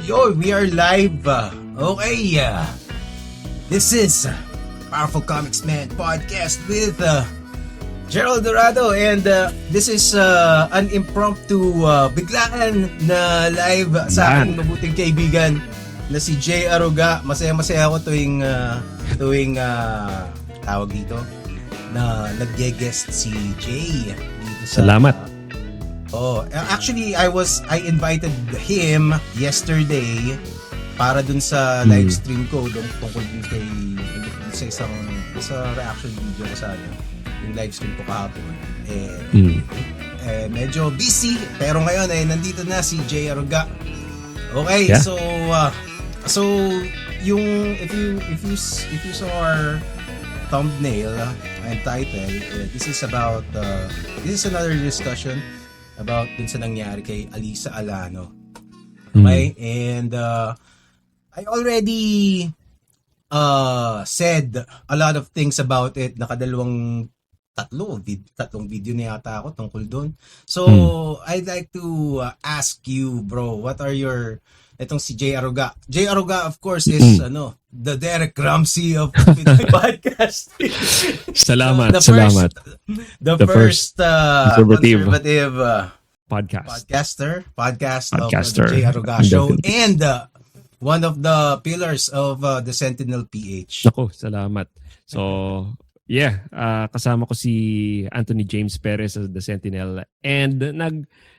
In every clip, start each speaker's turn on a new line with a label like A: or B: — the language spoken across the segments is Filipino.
A: Yo, we are live. Okay. This is Powerful Comics Man podcast with Gerald Dorado, and this is an impromptu biglaan na live sa aking mabuting kaibigan na si Jay Aruga. Masaya-masaya ako tuwing tawag dito na nag-guest si Jay dito sa,
B: salamat.
A: Actually I invited him yesterday para dun sa live stream ko tungkol din sa reaction video ko sa yung live stream ko kahapon. Medyo busy pero ngayon nandito na si Jay Aruga. Okay, yeah. So yung if you saw our thumbnail and title, this is another discussion about dun sa nangyari kay Alyssa Alano. Okay? And I already said a lot of things about it. Tatlong video na yata ako tungkol dun. So, I'd like to ask you, bro, what are itong si Jay Aruga. Jay Aruga, of course, is the Derek Ramsey of Pinoy podcast.
B: Salamat.
A: The first conservative
B: podcaster
A: of the Jay Aruga Show, and one of the pillars of the Sentinel PH.
B: Ako, salamat. So, yeah, kasama ko si Anthony James Perez sa The Sentinel, and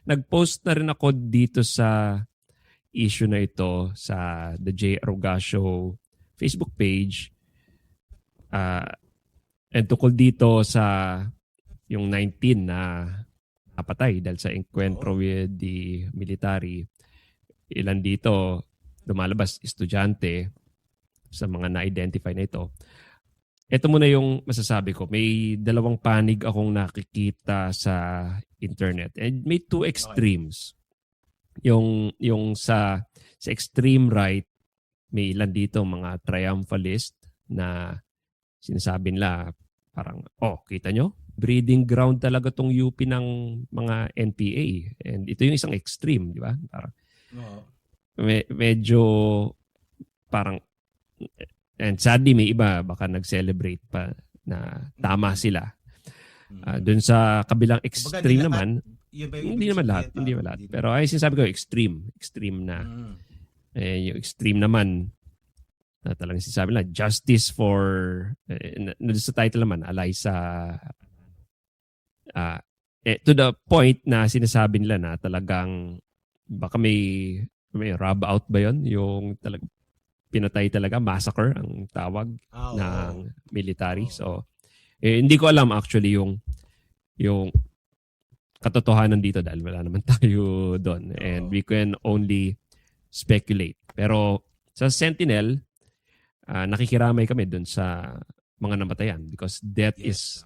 B: nag-post na rin ako dito sa issue na ito sa The Jay Aruga Show Facebook page, and tukol dito sa yung 19 na napatay dahil sa encuentro with the military. Ilan dito lumalabas estudyante sa mga na-identify na ito. Ito muna yung masasabi ko. May dalawang panig akong nakikita sa internet, and may two extremes. Yung sa extreme right, may ilan dito mga triumphalist na sinasabi nila parang, kita nyo? Breeding ground talaga tong UP ng mga NPA. And ito yung isang extreme, di ba? Parang, medyo parang, and sadly may iba baka nag-celebrate pa na tama sila. Dun sa kabilang extreme naman, hindi naman lahat. Pero ay sinasabi ko, extreme na. Yung extreme naman, na talagang sinasabi na, justice for, sa title naman, Alyssa, to the point na sinasabi nila na talagang, baka may rob out ba yun? Yung talagang, pinatay talaga, massacre ang tawag ng military. So, hindi ko alam actually yung katotohanan dito dahil wala naman tayo doon. And we can only speculate. Pero sa Sentinel, nakikiramay kami doon sa mga namatayan because death is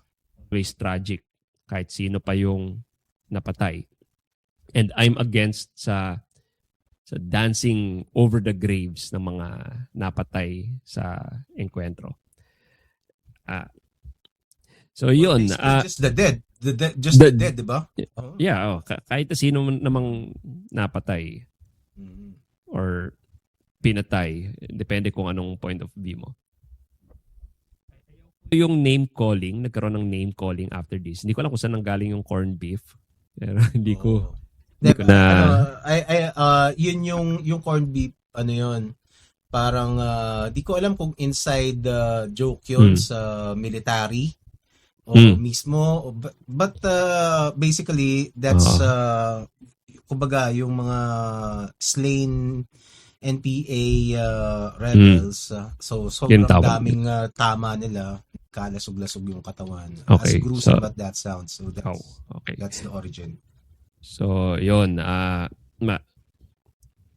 B: always tragic kahit sino pa yung napatay. And I'm against sa dancing over the graves ng mga napatay sa encuentro. So yun.
A: Just the dead. The dead, di ba?
B: Yeah, kahit sino namang napatay or pinatay, depende kung anong point of view mo. Yung name calling, nagkaroon ng name calling after this. Hindi ko alam kung saan nanggaling yung corned beef. Pero hindi ko na
A: yun yung corned beef, yun. Parang di ko alam kung inside joke yun sa military o mismo, but basically that's kumbaga yung mga slain NPA rebels, so sobrang daming tama nila, kalasog-lasog yung katawan.
B: Okay,
A: as gruesome but that sounds, so that's the origin.
B: So yun,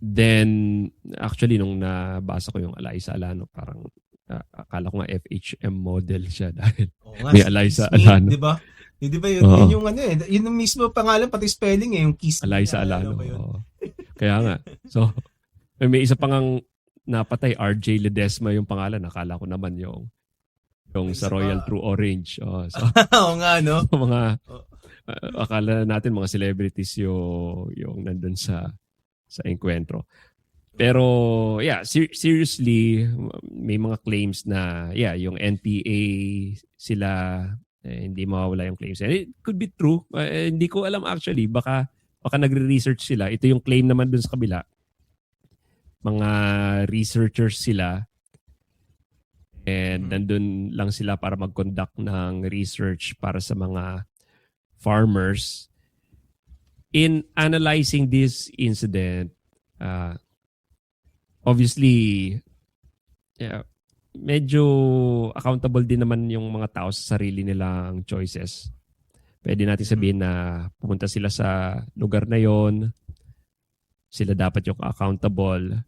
B: then actually nung nabasa ko yung Alyssa Alano, parang akala ko nga FHM model siya dahil may Alyssa Alano.
A: Di ba? Di ba yun yung yun yung mismo pangalan, pati spelling yung Kiss.
B: Alyssa Alano. Kaya nga. So may isa pang napatay, RJ Ledesma yung pangalan. Akala ko naman yung sa Royal True Orange. So,
A: oo nga, no?
B: So, akala natin mga celebrities yung nandun sa encuentro. Pero yeah, seriously, may mga claims na yung NPA sila hindi mawawala yung claims. And it could be true. Hindi ko alam actually. Baka nagre-research sila. Ito yung claim naman dun sa kabila. Mga researchers sila and nandun lang sila para mag-conduct ng research para sa mga farmers. In analyzing this incident, obviously, medyo accountable din naman yung mga tao sa sarili nilang choices. Pwede natin sabihin na pumunta sila sa lugar na yon, sila dapat yung accountable.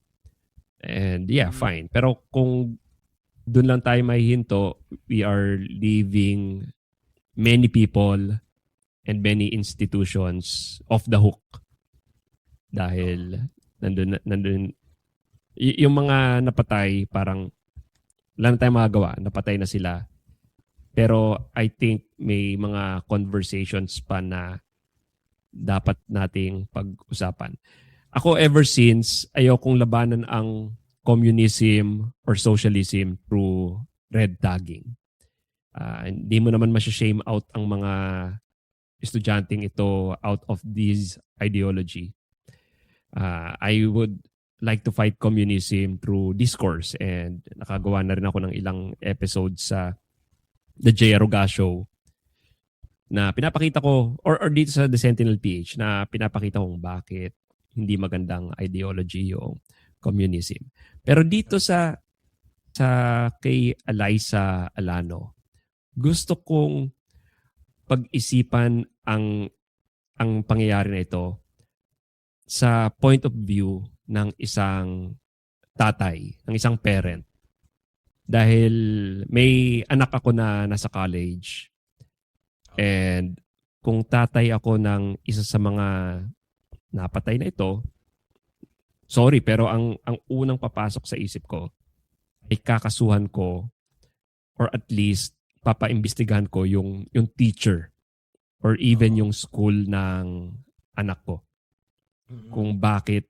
B: And fine. Pero kung doon lang tayo mahihinto, we are leaving many people and many institutions off the hook. Dahil nandun yung mga napatay, parang wala na tayong magagawa. Napatay na sila. Pero I think may mga conversations pa na dapat nating pag-usapan. Ako ever since, ayokong labanan ang communism or socialism through red tagging. Hindi mo naman masya-shame out ang mga estudyanteng ito out of this ideology. I would like to fight communism through discourse, and nakagawa na rin ako ng ilang episodes sa The J. Aruga Show na pinapakita ko, or dito sa The Sentinel PH, na pinapakita kong bakit hindi magandang ideology yung communism. Pero dito sa kay Alyssa Alano, gusto kong pag-isipan ang pangyayari na ito sa point of view ng isang tatay, ng isang parent. Dahil may anak ako na nasa college, and kung tatay ako ng isa sa mga napatay na ito, sorry, pero ang unang papasok sa isip ko ay kakasuhan ko, or at least papaimbestigahan ko yung teacher or even yung school ng anak ko. Kung bakit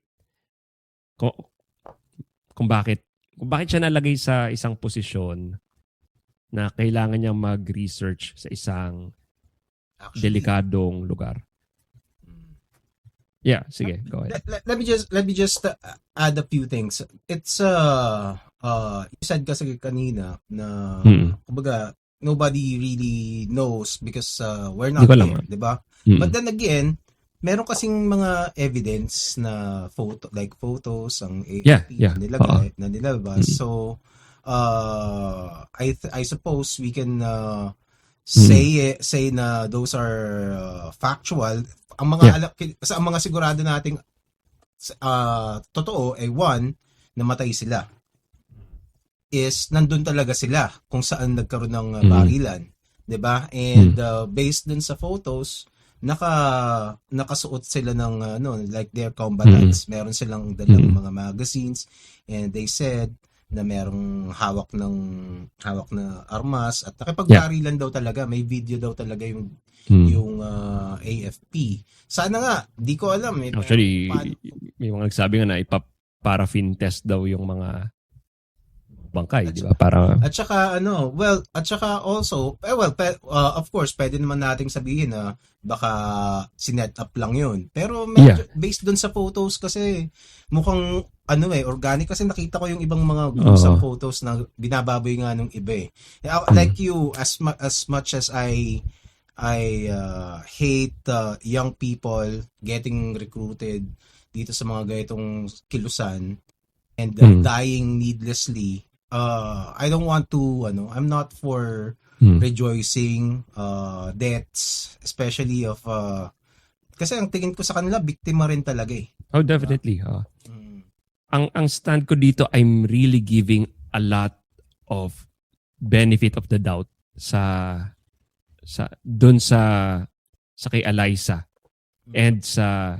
B: siya nalagay sa isang posisyon na kailangan niyang mag-research sa isang delikadong lugar. Yeah, sige, go ahead.
A: Let me just add a few things. It's you said kasi kanina na kumbaga nobody really knows because we're not there, 'di ba? But then again, meron kasing mga evidence na photos ang AFP na nilabas. So I suppose we can say na those are factual. Ang mga sigurado nating totoo ay one, namatay sila. Is nandun talaga sila kung saan nagkaroon ng barilan, 'di ba? And based dun sa photos, nakasuot sila ng like their combatants. Meron silang dalang mga magazines, and they said na merong hawak na armas at nakipagbarilan daw talaga. May video daw talaga yung AFP. Sana nga, di ko alam
B: actually may mga nagsabi nga na ipa-paraffin test daw yung mga bangkay, di ba? Para
A: at saka also of course pwede naman nating sabihin na baka sinet up lang yun. Pero based dun sa photos kasi mukhang organic, kasi nakita ko yung ibang mga gruesome photos na binababoy nga nung iba . Like you, as much as I hate young people getting recruited dito sa mga ganitong kilusan and dying needlessly. I don't want to I'm not for rejoicing deaths, especially of kasi ang tingin ko sa kanila biktima rin talaga .
B: Oh, definitely. Ang stand ko dito, I'm really giving a lot of benefit of the doubt sa kay Alyssa and sa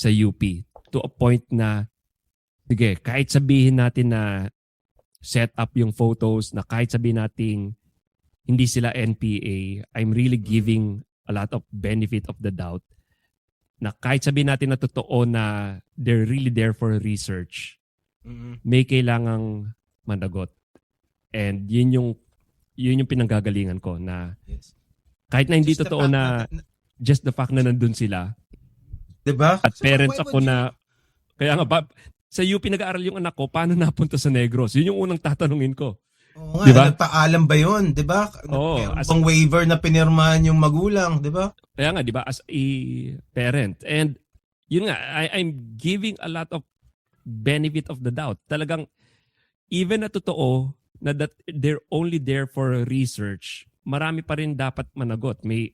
B: UP, to a point na sige, kahit sabihin natin na set up yung photos, na kahit sabihin natin hindi sila NPA, I'm really giving a lot of benefit of the doubt na kahit sabihin natin na totoo na they're really there for research, may kailangang managot. And yun yung pinanggagalingan ko na
A: Yes.
B: kahit na hindi
A: Just the
B: totoo
A: fact
B: na just the fact na nandun sila
A: diba?
B: at
A: So,
B: parents
A: why
B: ako
A: would you-
B: na kaya nga sa UP nag-aaral yung anak ko, paano napunta sa Negros? Yun yung unang tatanungin ko.
A: Oo nga,
B: Diba?
A: nagpaalam ba yun? Diba?
B: Oo,
A: Meron
B: as-
A: bang waiver na pinirmahan yung magulang? Diba?
B: Kaya nga, di ba, as a parent. And yun nga, I'm giving a lot of benefit of the doubt. Talagang, even na totoo na that they're only there for research, marami pa rin dapat managot. May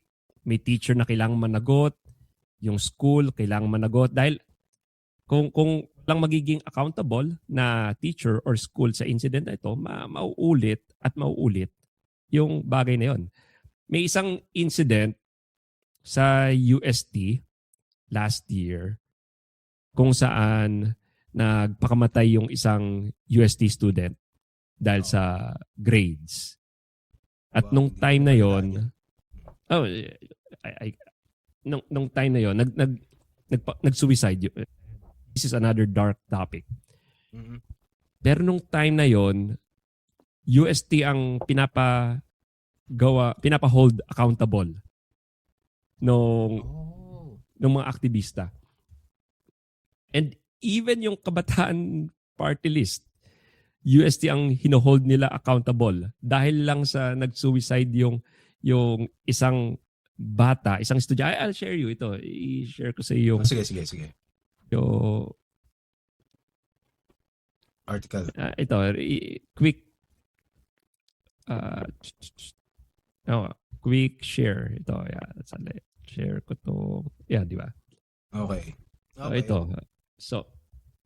B: teacher na kailangang managot, yung school kailangang managot. Dahil kung lang magiging accountable na teacher or school sa incident na ito, mauulit at mauulit yung bagay na yun. May isang incident sa UST last year kung saan nagpakamatay yung isang UST student dahil sa grades. At
A: Wow,
B: nung
A: hindi
B: time
A: ko
B: na
A: pa
B: yon,
A: naalala.
B: nung time na yon, nag-suicide. This is another dark topic.
A: Mhm.
B: Pero nung time na yon, UST ang pinapa-hold accountable nung mga aktivista. And even yung kabataan party list, UST ang hinohold nila accountable dahil lang sa nag-suicide yung isang bata, isang estudyante. I'll share you ito. I-share ko sa iyo
A: Sige.
B: yung
A: Article.
B: ito, quick quick share. Ito, share ko to. Di ba?
A: Okay.
B: So, ito. So,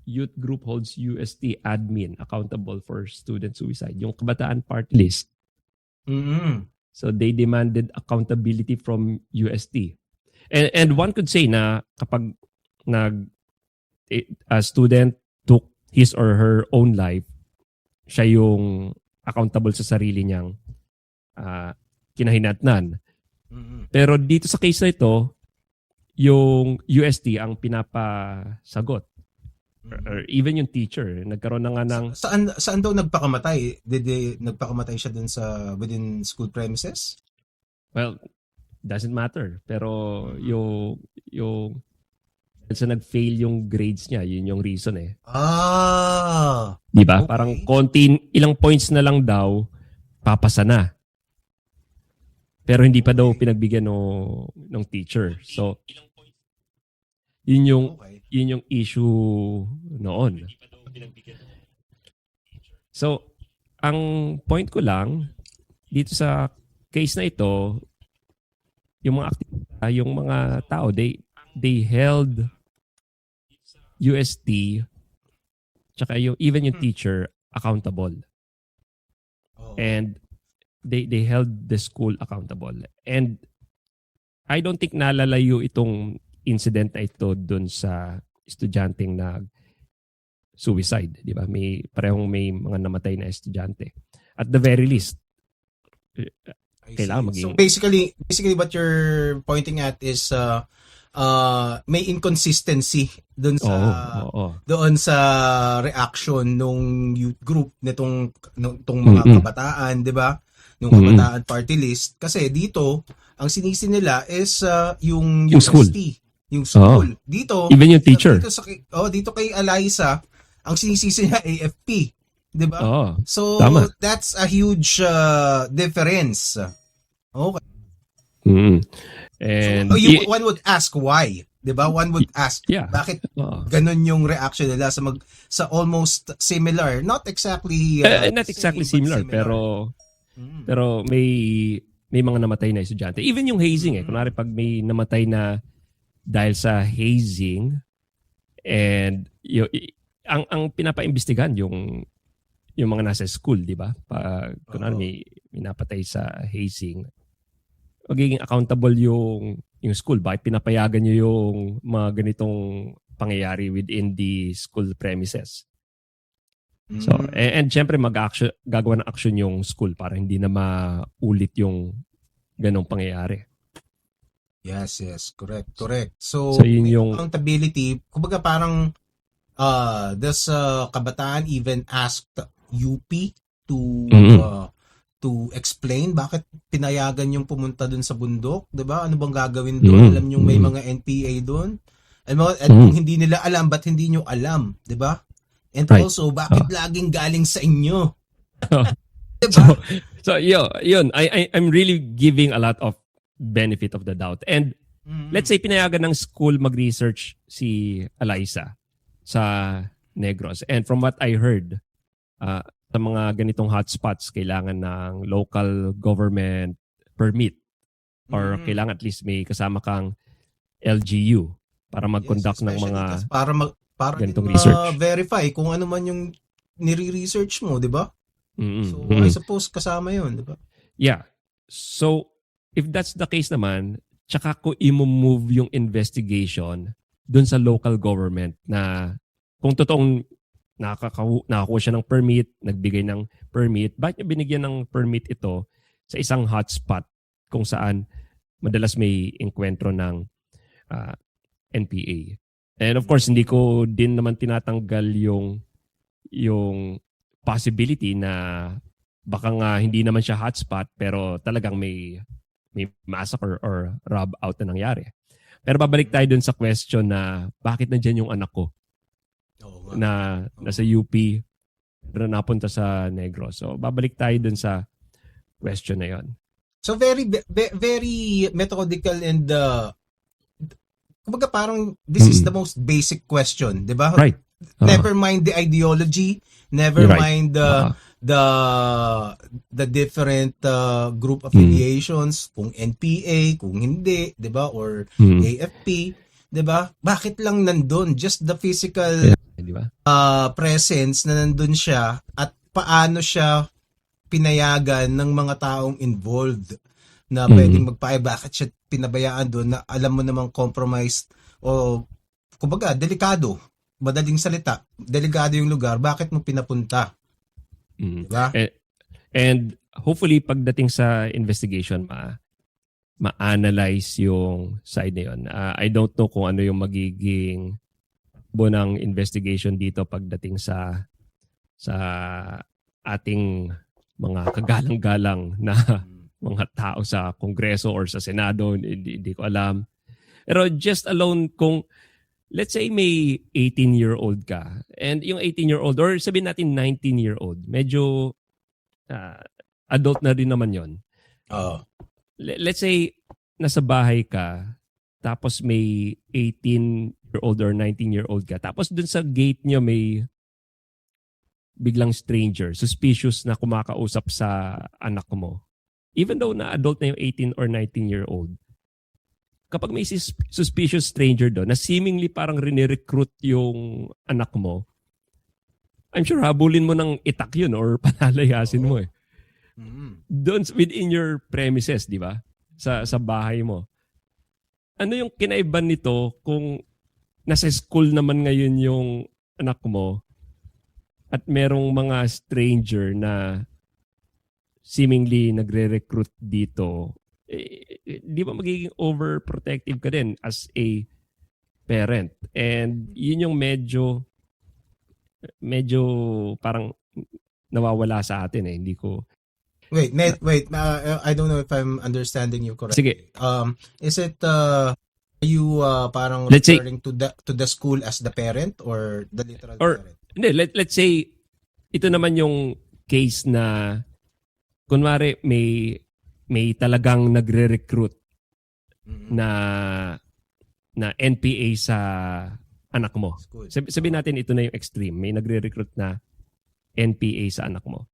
B: youth group holds UST admin accountable for student suicide. Yung kabataan party list.
A: Mm-hmm.
B: So, they demanded accountability from UST. And one could say na kapag a student took his or her own life, siya yung accountable sa sarili niyang kinahinatnan.
A: Mm-hmm.
B: Pero dito sa case na ito, yung UST ang pinapasagot. Or even yung teacher, nagkaroon na nga ng...
A: Saan daw nagpakamatay? Nagpakamatay siya dun sa within school premises?
B: Well, doesn't matter. Pero yung sa nag-fail yung grades niya, yun yung reason eh. Di ba?
A: Okay.
B: Parang ilang points na lang daw, papasa na. Pero hindi pa daw pinagbigyan ng teacher. So, yun yung issue noon. So, ang point ko lang, dito sa case na ito, yung mga tao, they held UST tsaka even yung teacher accountable. And they held the school accountable. And I don't think nalalayo itong incident na ito dun sa estudyanteng suicide, di ba? May mga namatay na estudyante. At the very least, kailangan maging...
A: So basically what you're pointing at is may inconsistency doon sa reaction nung youth group nitong mga kabataan, 'di ba? Nung kabataan party list kasi dito ang sinisi nila is yung
B: school.
A: Yung school. Dito
B: even yung teacher.
A: Dito kay Eliza ang sinisisi niya AFP, 'di ba? So
B: tama.
A: That's a huge difference. Okay.
B: Mm-hmm. And
A: one would ask why, 'di ba? One would ask bakit ganun yung reaction nila sa almost similar, not exactly
B: similar, pero may mga namatay na estudyante. Even yung hazing kunwari pag may namatay na dahil sa hazing and ang pinapaimbestigahan yung mga nasa school, 'di ba? Pag kunwari may napatay sa hazing, magiging accountable yung school. Bakit pinapayagan nyo yung mga ganitong pangyayari within the school premises? So, and syempre gagawa ng action yung school para hindi na maulit yung ganong pangyayari.
A: Yes, correct. So
B: yun yung
A: accountability, kumbaga parang Does Kabataan even asked UP to
B: Mhm.
A: to explain bakit pinayagan yung pumunta dun sa bundok, 'di ba? Ano bang gagawin doon?
B: Mhm.
A: Alam niyo may
B: Mhm.
A: mga NPA doon. At kung
B: Mhm.
A: hindi nila alam, ba't hindi nyo alam, 'di ba? And
B: Right.
A: also, bakit
B: Oh.
A: laging galing sa inyo, 'di
B: So,
A: ba?
B: yun. I'm really giving a lot of benefit of the doubt. And let's
A: Mm.
B: say pinayagan ng school mag-research si Eliza sa Negros. And from what I heard, uh, sa mga ganitong hotspots, kailangan ng local government permit or
A: Mm.
B: kailangan at least may kasama kang LGU para
A: Yes,
B: mag-conduct ng
A: especially
B: mga
A: kasi para din
B: ganitong research.
A: ma-verify kung ano man yung nire-research mo, 'di ba?
B: Mm-mm.
A: So, I
B: Mm.
A: suppose kasama 'yun, 'di ba?
B: Yeah. So, if that's the case naman, tsaka ko i-move yung investigation dun sa local government na kung totoong nakakuha siya ng permit, nagbigay ng permit, bakit niya binigyan ng permit ito sa isang hotspot kung saan madalas may enkwentro ng ah, NPA. And of course, hindi
A: Mm.
B: ko din naman tinatanggal yung possibility na baka nga hindi naman siya hotspot pero talagang may massacre or rob out na nangyari. Pero babalik tayo dun sa question na bakit nandiyan yung anak ko
A: Oo nga.
B: na nasa UP pero napunta sa Negros. So babalik tayo dun sa question na yon.
A: So very methodical and kumbaga parang this is the
B: Mm-mm.
A: most basic question, 'di ba?
B: Right.
A: Never mind the ideology, never
B: You're right.
A: mind the the different group
B: Mm.
A: affiliations, kung NPA, kung hindi, 'di ba? Or
B: Mm.
A: AFP, 'di ba? Bakit lang nandun? Just the physical
B: Yeah, di ba?
A: presence na nandun siya at paano siya pinayagan ng mga taong involved na pwedeng
B: Mm.
A: magpaay, bakit siya pinabayaan doon na alam mo namang compromised o kumbaga delikado, madaling salita, delikado yung lugar, bakit mo pinapunta,
B: Mm.
A: 'di ba?
B: And hopefully pagdating sa investigation ma-analyze yung side na yun. I don't know kung ano yung magiging ng investigation dito pagdating sa ating mga kagalang-galang na mga tao sa Kongreso or sa Senado, hindi ko alam. Pero just alone kung let's say may 18-year-old ka and yung 18-year-old or sabihin natin 19-year-old, medyo adult na rin naman yon.
A: Oo.
B: Let's say nasa bahay ka tapos may 18-year-old or 19-year-old ka tapos dun sa gate nyo may biglang stranger, suspicious na kumakausap sa anak mo. Even though na adult na yung 18 or 19-year-old, kapag may suspicious stranger doon na seemingly parang rini-recruit yung anak mo, I'm sure habulin mo ng itak yun or palalayasin mo eh. Doon within your premises, di ba? Sa bahay mo. Ano yung kinaiban nito kung nasa school naman ngayon yung anak mo at merong mga stranger na seemingly nagre-recruit dito, di ba magiging overprotective ka din as a parent? And yun yung medyo parang nawawala sa atin eh. Hindi ko...
A: Wait, I don't know if I'm understanding you correctly.
B: Sige.
A: Is it you parang
B: Let's say-
A: referring to the school as the parent or the literal
B: Or-
A: parent?
B: Hindi, let's say, ito naman yung case na kunwari may talagang nagre-recruit na NPA sa anak mo.
A: School.
B: Sabihin natin ito na yung extreme. May nagre-recruit na NPA sa anak mo.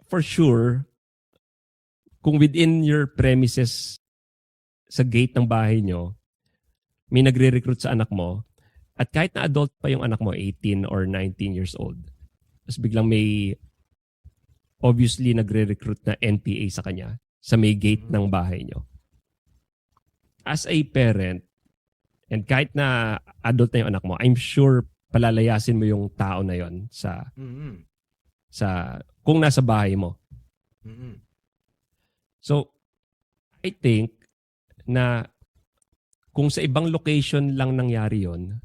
B: For sure, kung within your premises sa gate ng bahay nyo, may nagre-recruit sa anak mo, at kahit na adult pa yung anak mo, 18 or 19 years old, tapos biglang may obviously nagre-recruit na NPA sa kanya sa may gate ng bahay nyo. As a parent, and kahit na adult na yung anak mo, I'm sure palalayasin mo yung tao na yon sa kung nasa bahay mo. So, I think na kung sa ibang location lang nangyari yon,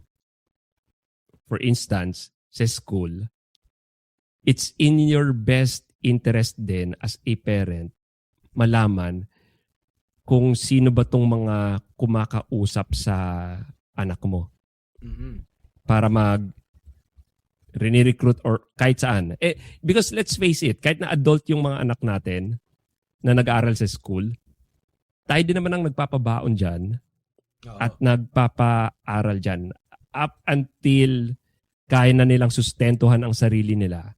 B: for instance, sa school, it's in your best interest din as a parent malaman kung sino ba tong mga kumakausap sa anak mo
A: Mhm.
B: para rini-recruit or kahit saan. Because let's face it, kahit na adult yung mga anak natin na nag-aaral sa school, tayo din naman ang nagpapabaon dyan
A: Oo.
B: at nagpapaaral dyan up until kaya na nilang sustentuhan ang sarili nila.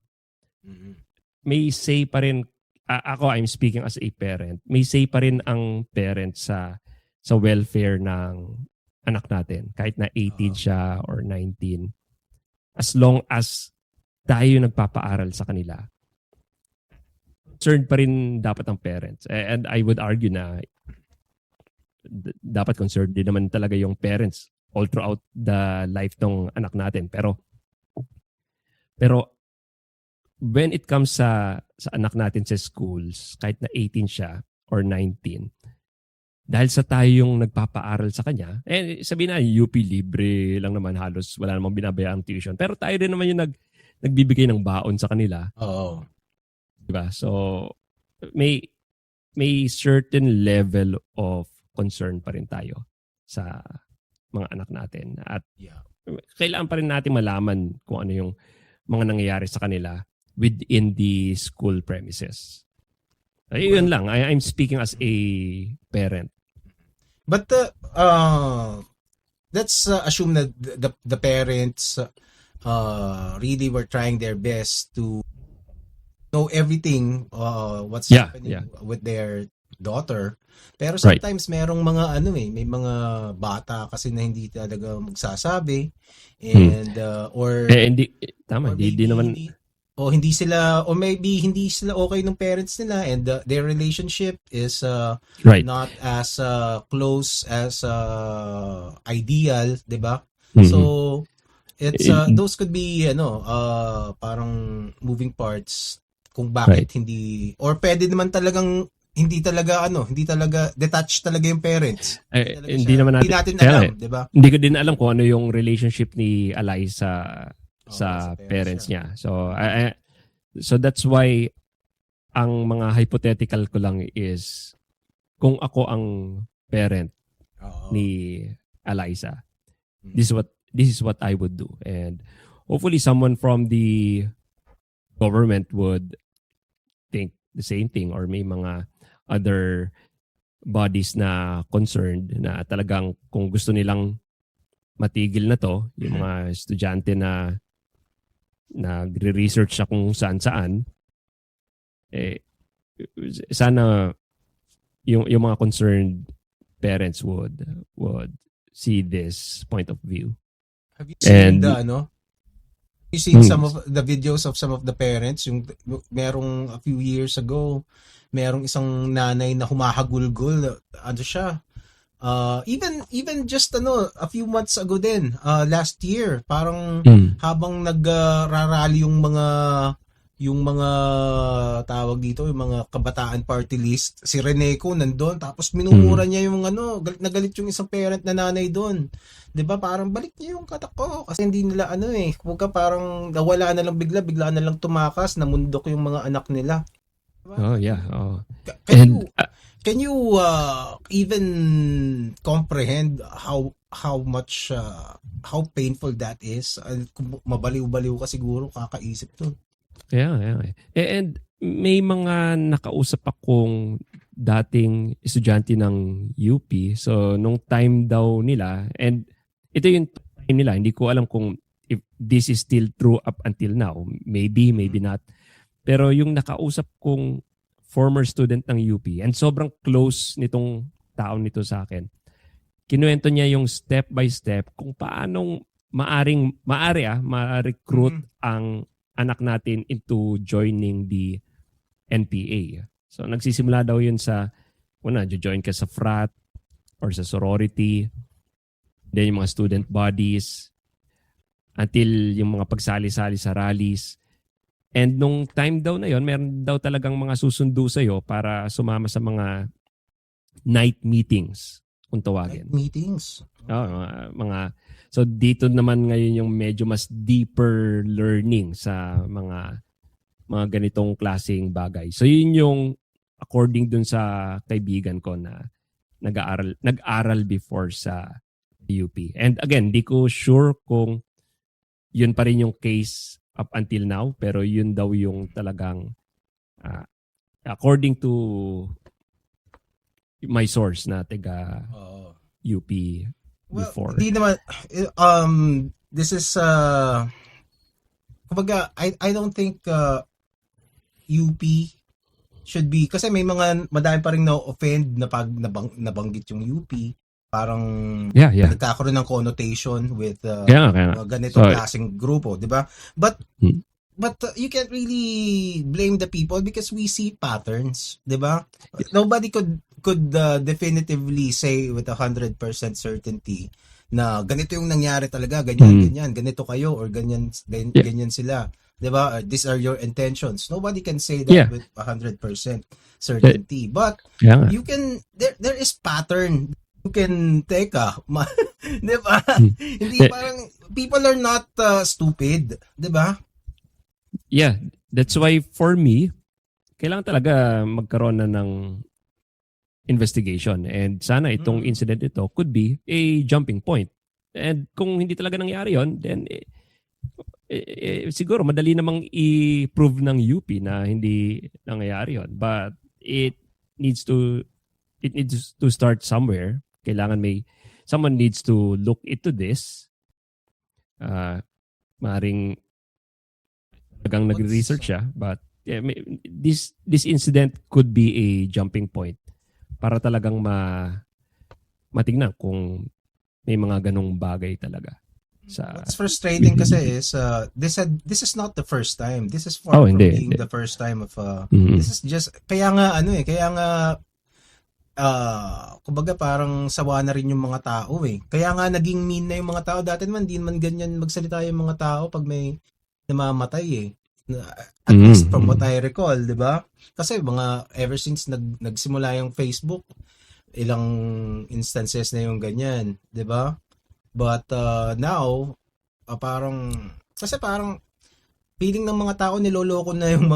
A: Mhm.
B: May say pa rin, ako I'm speaking as a parent, may say pa rin ang parent sa welfare ng anak natin. Kahit na 18 siya or 19. As long as tayo nagpapaaral sa kanila, concerned pa rin dapat ang parents. And I would argue na dapat concerned din naman talaga yung parents all throughout the life ng anak natin. Pero when it comes sa anak natin sa schools, kahit na 18 siya or 19, dahil sa tayo yung nagpapaaral sa kanya, sabihin na UP libre lang naman, halos wala namang binabayang tuition. Pero tayo din naman yung nagbibigay ng baon sa kanila.
A: Oo.
B: Diba? So, may certain level of concern pa rin tayo sa mga anak natin. At
A: Yeah.
B: kailangan pa rin natin malaman kung ano yung mga nangyayari sa kanila within the school premises. Yun lang. I'm speaking as a parent.
A: But let's assume that the parents really were trying their best to know everything what's happening with their daughter. Pero sometimes merong mga may mga bata kasi na hindi talaga magsasabi and or
B: hindi naman
A: hindi sila okay ng parents nila and their relationship is not as close as ideal, 'di ba? Mm-hmm. So it's those could be parang moving parts kung bakit hindi, or pwede naman talagang hindi talaga detached talaga yung parents.
B: Hindi natin
A: alam, 'di ba?
B: Hindi ko din alam kung ano yung relationship ni Alay sa parents niya. So that's why ang mga hypothetical ko lang is kung ako ang parent ni Eliza, this is what I would do, and hopefully someone from the government would think the same thing, or may mga other bodies na concerned na talagang kung gusto nilang matigil na to, yung mga estudyante na nagre-research sa kung saan-saan, sana yung mga concerned parents would see this point of view.
A: Have you seen some of the videos of some of the parents? Yung merong a few years ago, merong isang nanay na humahagulgol, siya. Even just a few months ago din, last year, parang habang nagrarally yung mga tawag dito, yung mga kabataan party list, si Reneco nandun, tapos minumura niya yung galit na galit yung isang parent na nanay doon. 'Di ba? Parang balik niyo yung katak ko kasi hindi nila kumbaga parang nawala na lang bigla na lang tumakas, namundok yung mga anak nila. Diba?
B: Oh, yeah. Oh.
A: Can you even comprehend how much how painful that is? Mabaliw-baliw ka siguro kakaisip to.
B: Yeah. And may mga nakausap akong dating estudyante ng UP. So nung time daw nila, and ito yung time nila, hindi ko alam kung if this is still true up until now. Maybe not. Pero yung nakausap kong former student ng UP, and sobrang close nitong taon nito sa akin, kinuwento niya yung step by step kung paanong ma-recruit ang anak natin into joining the NPA. So nagsisimula daw yun sa join ka sa frat or sa sorority, then yung mga student bodies, until yung mga pagsali-sali sa rallies. And nung time daw na yon, meron daw talagang mga susundo sa'yo para sumama sa mga night meetings kung tawagin.
A: Meetings.
B: So dito naman ngayon yung medyo mas deeper learning sa mga ganitong klaseng bagay. So yun yung according dun sa kaibigan ko na nag-aral before sa UP. And again, di ko sure kung yun pa rin yung case up until now, pero yun daw yung talagang according to my source na taga UP before.
A: Hindi naman this is kumbaga I don't think UP should be, kasi may madami pa ring na-offend na pag nabanggit yung UP, parang nagkakaroon ng connotation with ganitong klaseng grupo, di ba? But you can't really blame the people because we see patterns, di ba? Nobody could definitively say with 100% certainty na ganito yung nangyari talaga, ganyan, ganito kayo, or ganyan sila. Diba? These are your intentions. Nobody can say that with 100% certainty. But you can, there is pattern. You can take diba? Hindi parang, people are not stupid. Diba?
B: Yeah. That's why for me, kailangan talaga magkaroon na ng investigation. And sana itong incident ito could be a jumping point. And kung hindi talaga nangyari yon, then siguro madali namang i-prove ng UP na hindi nangyayari yon. But it needs to start somewhere. Kailangan someone needs to look into this. Maring talagang nagre-research siya, but this incident could be a jumping point para talagang matignan kung may mga ganong bagay talaga.
A: What's frustrating kasi is this is not the first time. This is far from being the first time of this is just kaya nga kumbaga parang sawa na rin yung mga tao eh. Kaya nga naging mean na yung mga tao. Dati naman hindi man ganyan magsalita yung mga tao pag may namamatay eh. At least from what I recall, 'di ba? Kasi ever since nagsimula yung Facebook, ilang instances na yung ganyan, 'di ba? But now parang feeling ng mga tao niloloko na yung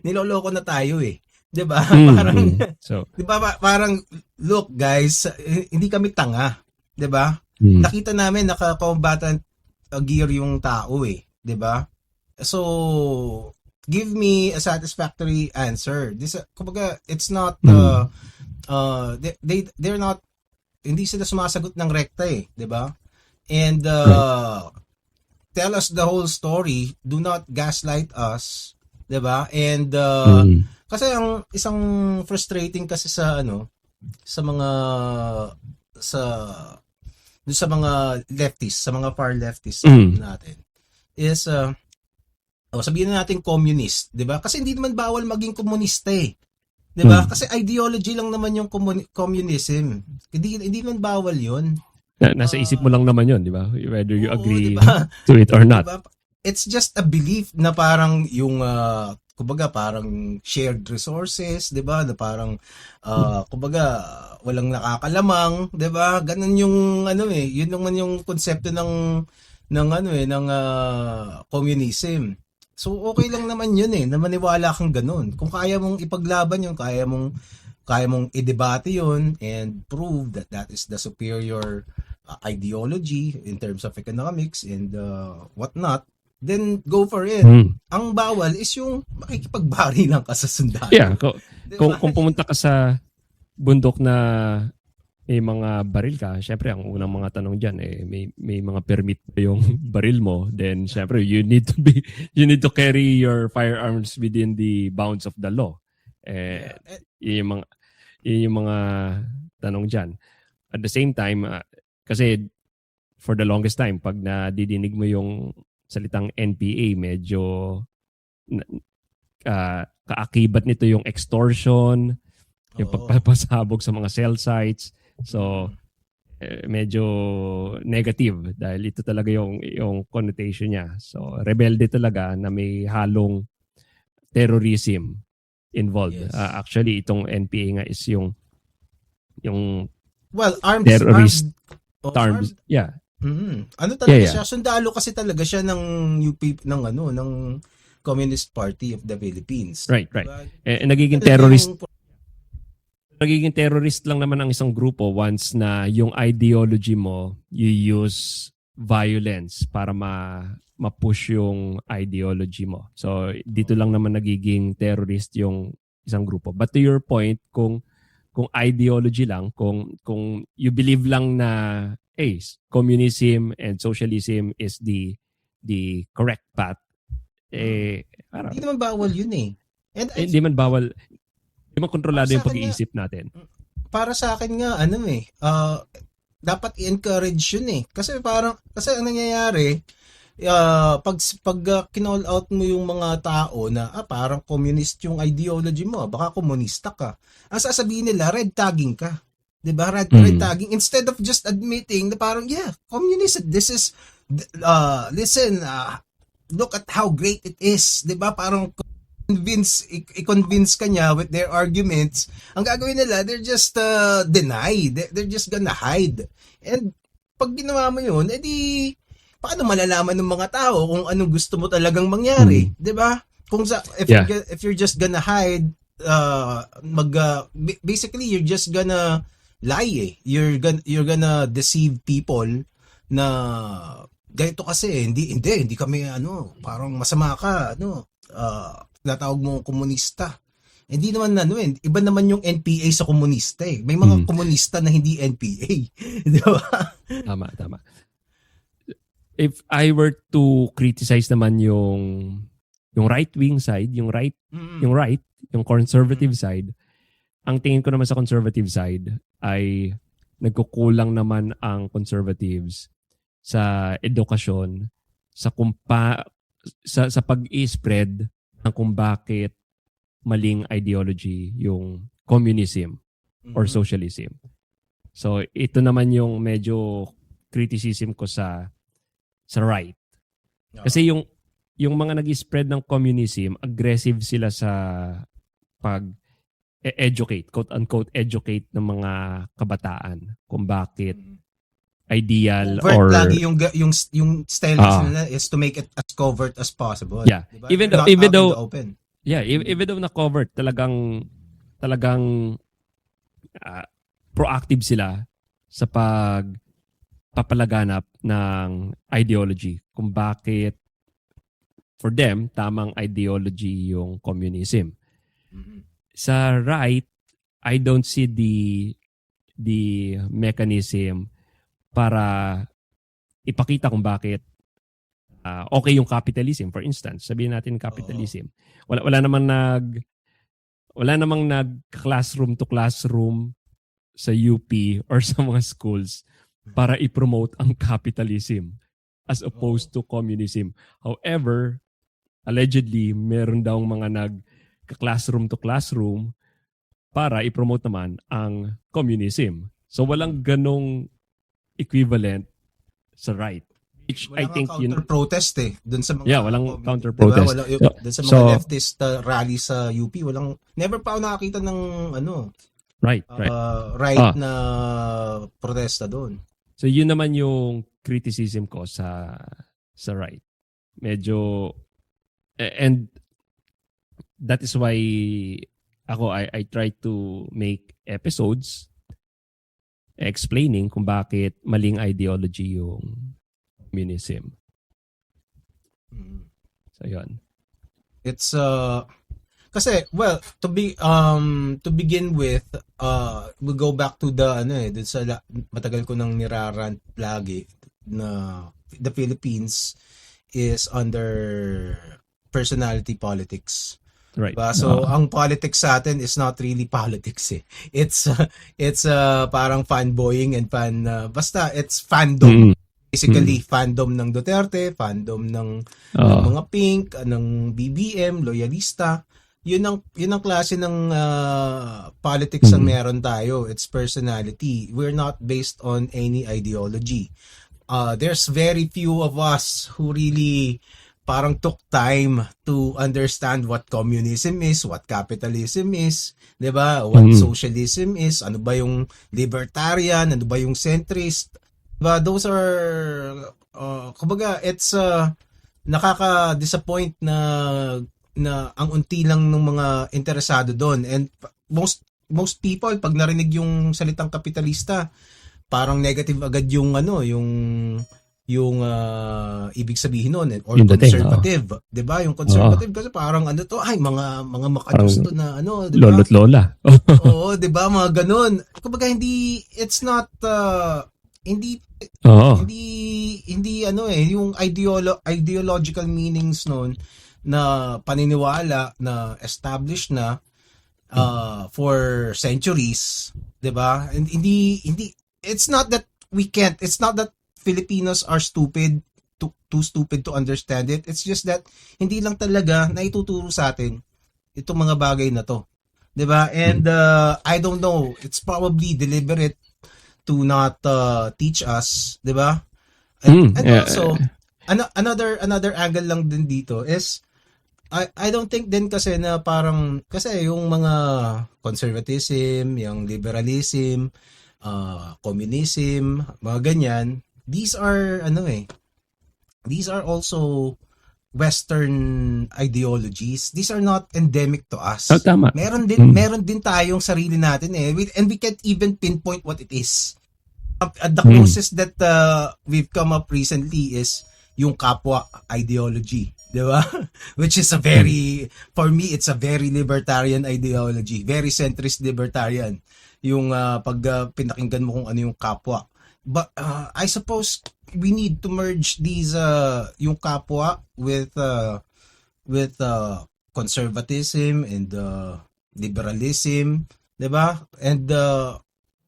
A: niloloko na tayo eh. 'Di ba? Parang 'di ba parang look guys, hindi kami tanga, 'di ba? Nakita namin naka-combatant gear yung tao eh, 'di ba? So give me a satisfactory answer. This kumbaga it's not they're not, hindi sila sumasagot ng rekta eh, 'di ba? And tell us the whole story. Do not gaslight us, 'di ba? And kasi ang isang frustrating kasi sa mga leftists, sa mga far leftists natin is sabihin na natin communist, 'di ba? Kasi hindi naman bawal maging komunista eh. 'Di ba? Kasi ideology lang naman yung communism. Hindi naman bawal 'yun.
B: Nasa isip mo lang naman 'yon, 'di ba? Whether you agree
A: diba?
B: to it or not.
A: Diba? It's just a belief na parang yung kumbaga parang shared resources, 'di ba? Na parang kumbaga walang nakakalamang, 'di ba? Ganun yung yun naman yung konsepto ng communism. So okay lang naman yun eh, na maniwala kang ganun. Kung kaya mong ipaglaban yun, kaya mong i-debate yun and prove that is the superior ideology in terms of economics and whatnot, then go for it. Ang bawal is yung makikipagbarilan ka sa sundalo.
B: Yeah, kung pumunta ka sa bundok na may mga baril ka, syempre ang unang mga tanong diyan may mga permit ba yung baril mo, then syempre you need to carry your firearms within the bounds of the law. Yun yung mga tanong diyan. At the same time, kasi for the longest time, pag nadidinig mo yung salitang NPA, medyo kaakibat nito yung extortion, yung pagpapasabog sa mga cell sites. So, medyo negative dahil ito talaga yung connotation niya. So, rebelde talaga na may halong terrorism involved.
A: Yes.
B: Actually, itong NPA nga is yung
A: armed,
B: terrorist
A: armed.
B: Yeah.
A: Ano talaga
B: Yeah.
A: siya? Sundalo kasi talaga siya ng UP, ng Communist Party of the Philippines.
B: Right.
A: Diba?
B: Nagiging terrorist lang naman ang isang grupo once na yung ideology mo, you use violence para ma-push yung ideology mo. So dito lang naman nagiging terrorist yung isang grupo. But to your point, kung ideology lang, kung you believe lang na communism and socialism is the correct path, parang
A: Hindi naman bawal yun eh. And
B: hindi man bawal, hindi man kontrolado yung
A: sa akin
B: pag-iisip natin.
A: para sa akin nga dapat i-encourage yun eh. Kasi ang nangyayari, pag kinall out mo yung mga tao na parang communist yung ideology mo, baka komunista ka. Ang sasabihin nila, red tagging ka. 'Di ba? Red tagging instead of just admitting na parang communist, this is listen, look at how great it is. 'Di ba? Parang i-convince ka niya with their arguments. Ang gagawin nila, they're just deny. They're just gonna hide. And pag ginawa mo yun, edi paano malalaman ng mga tao kung anong gusto mo talagang mangyari, 'di ba? If you're just gonna hide, basically you're just gonna lie. You're gonna deceive people na ganito kasi hindi kami parang masama ka, tinatawag mo komunista. Hindi naman iba naman yung NPA sa komunista eh. May mga komunista na hindi NPA, 'di ba?
B: Tama. If I were to criticize naman yung right-wing side, yung conservative side, ang tingin ko naman sa conservative side ay nagkukulang naman ang conservatives sa edukasyon, sa pag-i-spread ng kung bakit maling ideology yung communism or socialism. So ito naman yung medyo criticism ko sa right. Kasi yung mga nag-spread ng communism, aggressive sila sa educate, quote-unquote educate ng mga kabataan kung bakit ideal
A: covert lagi yung style nila is to make it as covert as possible.
B: Yeah.
A: Diba?
B: Even though
A: open.
B: Yeah, even though na covert, talagang proactive sila sa papalaganap ng ideology kung bakit for them tamang ideology yung communism. Sa right, I don't see the mechanism para ipakita kung bakit okay yung capitalism. For instance, sabihin natin capitalism. Wala namang classroom to classroom sa UP or sa mga schools para i-promote ang capitalism as opposed to communism. However, allegedly, meron daw mga nag-classroom to classroom para i-promote naman ang communism. So walang ganong equivalent sa right. Which I think
A: counter-protest dun sa mga
B: walang counter-protest.
A: Diba? Dun sa mga leftist rally sa UP, never pa ako nakakita ng right na protesta doon.
B: So yun naman yung criticism ko sa right. Medyo and that is why I try to make episodes explaining kung bakit maling ideology yung communism. So yun.
A: It's kasi to begin with, we go back to the dun sa matagal ko nang nirarant lagi na the Philippines is under personality politics.
B: Right.
A: So ang politics sa atin is not really politics eh. It's parang fanboying and basta it's fandom. Basically fandom ng Duterte, fandom ng mga Pink, ng BBM, loyalista. Yun ang klase ng politics ang meron tayo. It's personality. We're not based on any ideology. There's very few of us who really parang took time to understand what communism is, what capitalism is, 'di ba? What socialism is, ano ba yung libertarian, ano ba yung centrist. 'Di ba? Those are kumbaga it's nakaka-disappoint na ang unti lang ng mga interesado doon, and most people pag narinig yung salitang kapitalista, parang negative agad yung ibig sabihin noon, or
B: Yung dating,
A: conservative, 'di ba? Yung conservative kasi parang ano to, ay mga makadusto na 'di ba?
B: Lolo't lola.
A: Oo, 'di ba? Mga ganun. Kumbaga it's not hindi hindi hindi yung ideological meanings noon na paniniwala na established na for centuries, 'di ba? And hindi it's not that it's not that Filipinos are stupid, too stupid to understand it. It's just that hindi lang talaga naituturo sa atin itong mga bagay na to. 'Di ba? And I don't know, it's probably deliberate to not teach us, 'di ba? And also another angle lang din dito is I don't think din kasi na parang kasi yung mga conservatism, yung liberalism, communism, mga ganyan, these are also Western ideologies. These are not endemic to us.
B: Tama.
A: Meron din tayong sarili natin and we can't even pinpoint what it is. The closest that we've come up recently is yung kapwa ideology, 'di ba? Which is for me it's a very libertarian ideology, very centrist libertarian. Yung pag pinakinggan mo kung ano yung kapwa. But I suppose we need to merge these yung kapwa with conservatism and liberalism, 'di ba? And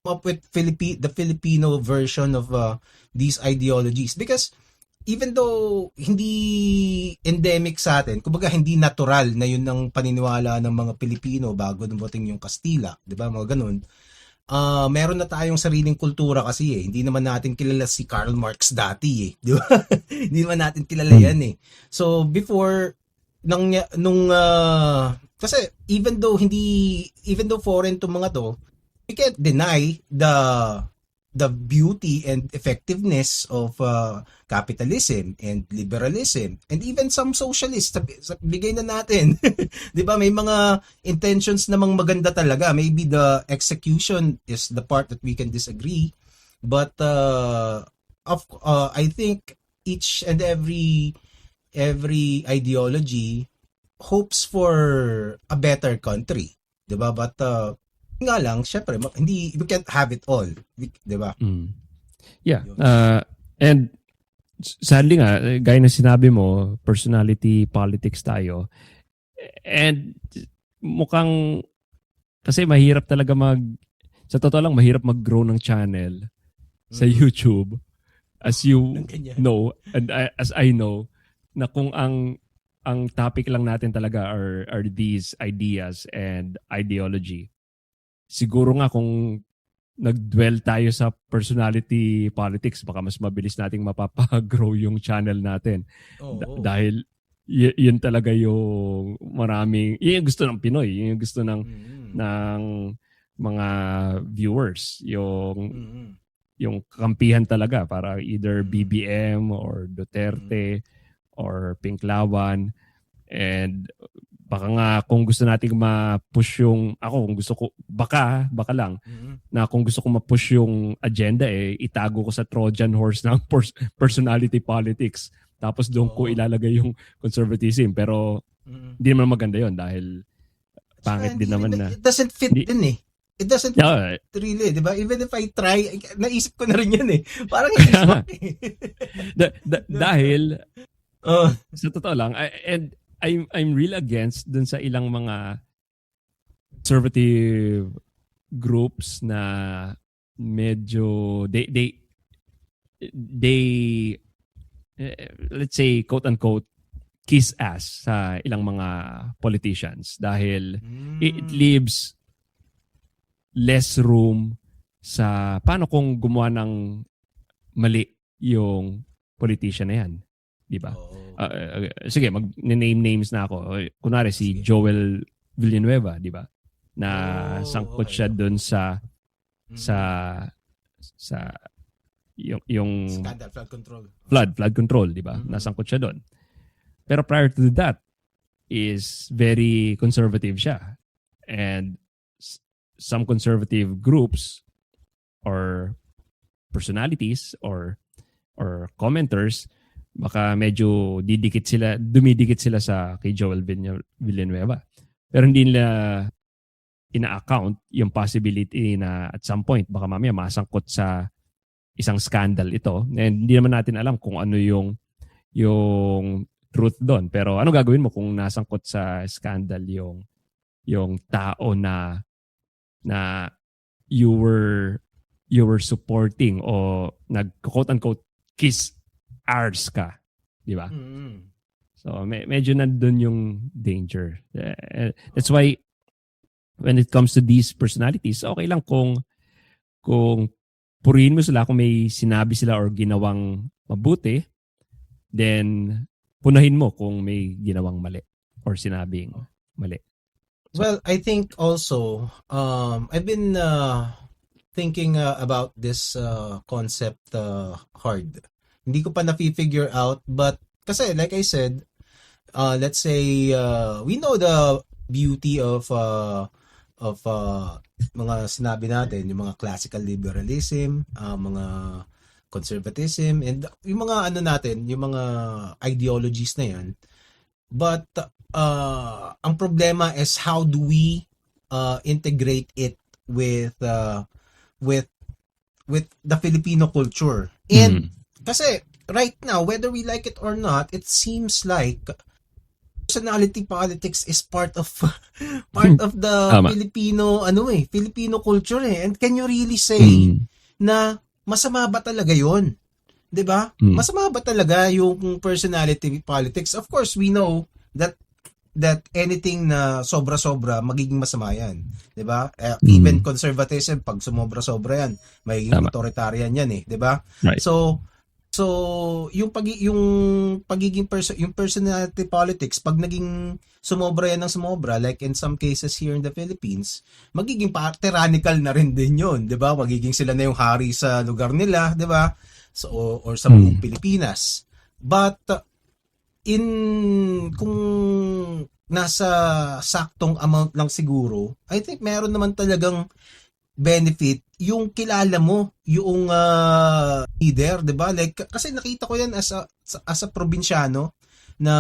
A: up with the Filipino version of these ideologies, because even though hindi endemic sa atin, kumbaga hindi natural na yun ang paniniwala ng mga Pilipino bago dumating yung Kastila, 'di ba? Mga ganun. Meron na tayong sariling kultura kasi Hindi naman natin kilala si Karl Marx dati di ba? Hindi naman natin kilala yan So before kasi even though foreign to mga to, we can't deny the beauty and effectiveness of capitalism and liberalism and even some socialists. Bigay na natin. 'Di ba? May mga intentions namang maganda talaga. Maybe the execution is the part that we can disagree. But I think each and every ideology hopes for a better country. 'Di ba? But nga lang, syempre, we can't have it all. 'Di ba?
B: Yeah. And sadly nga, gaya na sinabi mo, personality politics tayo. And mukhang, kasi mahirap talaga sa totoo lang, mahirap mag-grow ng channel sa YouTube. As you know, and as I know, na kung ang topic lang natin talaga are these ideas and ideology. Siguro nga kung nag-dwell tayo sa personality politics, baka mas mabilis nating mapapa-grow yung channel natin. Dahil yun talaga yung maraming, yun yung gusto ng Pinoy, yun yung gusto ng mga viewers, yung kampihan talaga para either BBM or Duterte or Pinklawan. And baka nga kung gusto nating ma-push kung gusto ko, baka lang, na kung gusto ko ma-push yung agenda itago ko sa Trojan horse ng personality politics. Tapos doon ko ilalagay yung conservatism. Pero hindi naman maganda yon dahil pangit din naman na.
A: It doesn't fit din It doesn't fit really, di ba? Even if I try, naisip ko na rin yan Parang
B: dahil sa totoo lang, and I'm real against dun sa ilang mga conservative groups na medyo they let's say quote unquote kiss ass sa ilang mga politicians dahil it leaves less room sa paano kung gumawa ng mali yung politician na yan. di ba?
A: Oo.
B: Sige, mag-name names na ako. Kunwari si
A: Sige.
B: Joel Villanueva, di ba? Na sangkot
A: Okay,
B: siya
A: okay.
B: doon sa
A: Mm.
B: sa yung
A: Scandal, flood control. Oo.
B: flood control, di ba?
A: Mm-mm.
B: Nasangkot siya doon. Pero prior to that is very conservative siya. And some conservative groups or personalities or commenters baka medyo dumidikit sila sa kay Joel Villanueva. Pero hindi nila ina-account yung possibility na at some point baka mamaya masangkot sa isang scandal ito. And hindi naman natin alam kung ano yung truth doon. Pero ano gagawin mo kung nasangkot sa scandal yung tao na you were supporting o nag-quote unquote kiss ours ka, di ba?
A: Mm-mm.
B: So medyo nandun yung danger. That's why when it comes to these personalities, okay lang kung purihin mo sila kung may sinabi sila or ginawang mabuti, then punahin mo kung may ginawang mali or sinabing mali. So,
A: Well, I think also, I've been thinking about this concept hard. Hindi ko pa na-figure out, but kasi like I said, let's say we know the beauty of mga sinabi natin, yung mga classical liberalism, mga conservatism, and yung mga ano natin, yung mga ideologies na yan. But ang problema is how do we integrate it with with with the Filipino culture. And kasi right now, whether we like it or not, it seems like personality politics is part of part of the
B: tama.
A: Filipino culture eh. And can you really say na masama ba talaga 'yon? 'Di ba? Masama ba talaga yung personality politics? Of course, we know that anything na sobra-sobra magiging masama 'yan, 'di ba? Even conservatism pag sumobra-sobra 'yan, magiging
B: Tama.
A: authoritarian 'yan eh, 'di ba?
B: Right.
A: So yung pagiging yung personality politics pag naging sumobra yan ng sumobra, like in some cases here in the Philippines, magiging tyrannical na rin din 'yon, 'di ba? Magiging sila na yung hari sa lugar nila, 'di ba? So or sa buong Pilipinas. But kung nasa saktong amount lang siguro, I think meron naman talagang benefit yung kilala mo yung leader, 'di ba? Like kasi nakita ko yan as a probinsyano na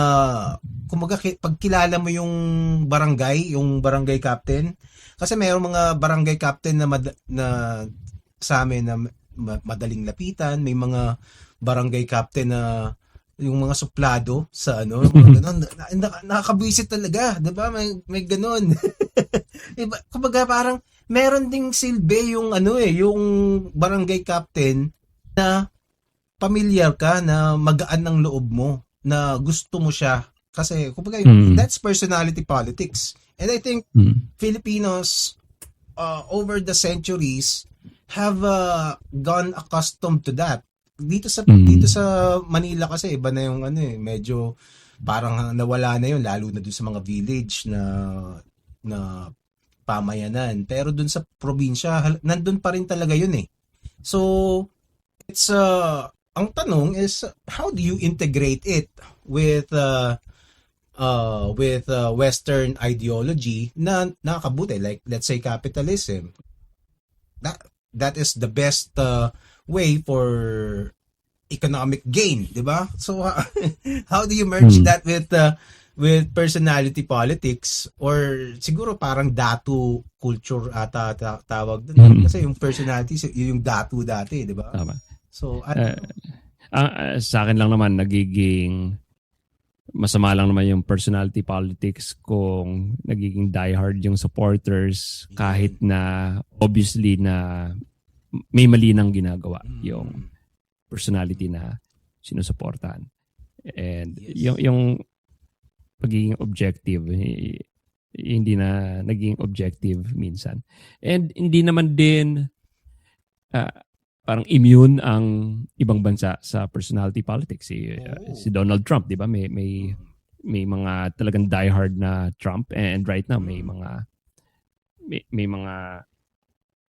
A: kumaga pag kilala mo yung barangay captain, kasi mayroong mga barangay captain na sa amin na madaling lapitan, may mga barangay captain na yung mga suplado sa mga ganun, nakakabwisit talaga, 'di ba? May ganun. Diba? Kumbaga parang meron ding silbi yung yung barangay captain na pamilyar ka, na magaan ng loob mo, na gusto mo siya kasi kumbaga that's personality politics. And I think Filipinos over the centuries have gone accustomed to that. Dito sa Manila kasi iba na yung medyo parang nawala na yun, lalo na dun sa mga village na pamayanan. Pero dun sa probinsya, nandun pa rin talaga yun eh. So, it's ang tanong is how do you integrate it with Western ideology na nakakabuti, like let's say capitalism. That is the best way for economic gain, 'di ba? So how do you merge that with personality politics, or siguro parang datu culture ata tawag doon, kasi yung personality yung datu dati, 'di ba?
B: Tama.
A: So
B: sa akin lang naman nagiging masama lang naman yung personality politics kung nagiging diehard yung supporters kahit na obviously na may mali nang ginagawa yung personality na sinusuportahan. And yung pagiging objective, hindi na naging objective minsan. And hindi naman din parang immune ang ibang bansa sa personality politics.
A: Oh.
B: Si Donald Trump, 'di ba? May mga talagang diehard na Trump, and right now may mga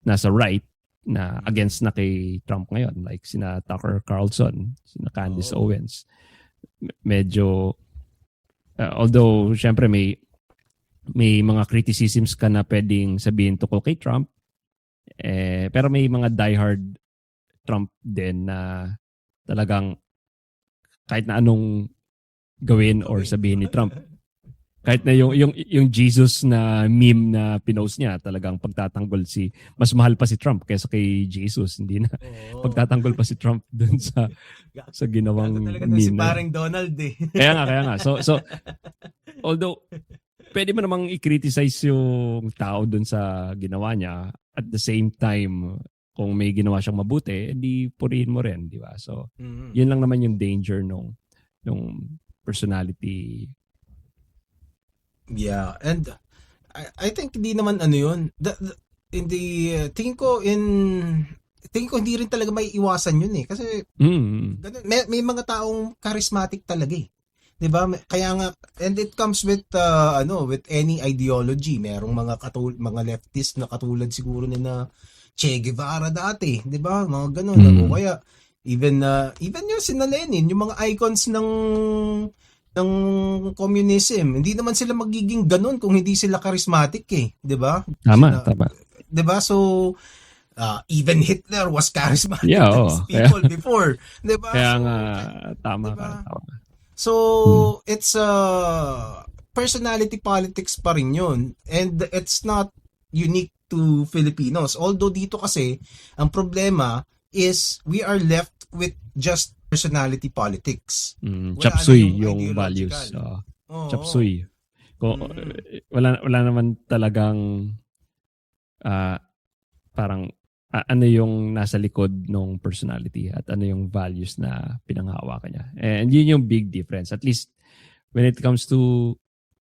B: nasa right na against na kay Trump ngayon, like sina Tucker Carlson, sina Candace Owens. Medyo although syempre may mga criticisms ka na pwedeng sabihin tungkol kay Trump, pero may mga diehard Trump din na talagang kahit na anong gawin or sabihin ni Trump, kahit na yung Jesus na meme na pinost niya, talagang pagtatanggol mas mahal pa si Trump kaysa kay Jesus. Hindi na pagtatanggol pa si Trump dun sa ginawang meme.
A: Si parang Donald
B: Kaya nga. So although pwede mo namang i-criticize yung tao dun sa ginawa niya, at the same time kung may ginawa siyang mabuti, edi purihin mo rin, di ba? So yun lang naman yung danger nung personality.
A: Yeah, and I think hindi naman ano yun. Tingin ko hindi rin talaga may iwasan yun kasi ganun, may mga taong charismatic talaga 'Di ba? Kaya nga, and it comes with with any ideology. Merong mga leftist na katulad siguro na Che Guevara dati, 'di ba? Mga ganun. O kaya even yung sina Lenin, yung mga icons ng communism, hindi naman sila magiging ganun kung hindi sila charismatic 'di ba?
B: Tama.
A: 'Di ba? So even Hitler was charismatic
B: Yeah,
A: people before, 'di ba?
B: Kaya nga tama
A: diba?
B: ka.
A: So it's personality politics pa rin 'yun, and it's not unique to Filipinos. Although dito kasi ang problema is we are left with just personality politics.
B: Chapsuy yung values. Chapsuy. Wala naman talagang parang ano yung nasa likod ng personality at ano yung values na pinanghahawakan niya. And yun yung big difference. At least when it comes to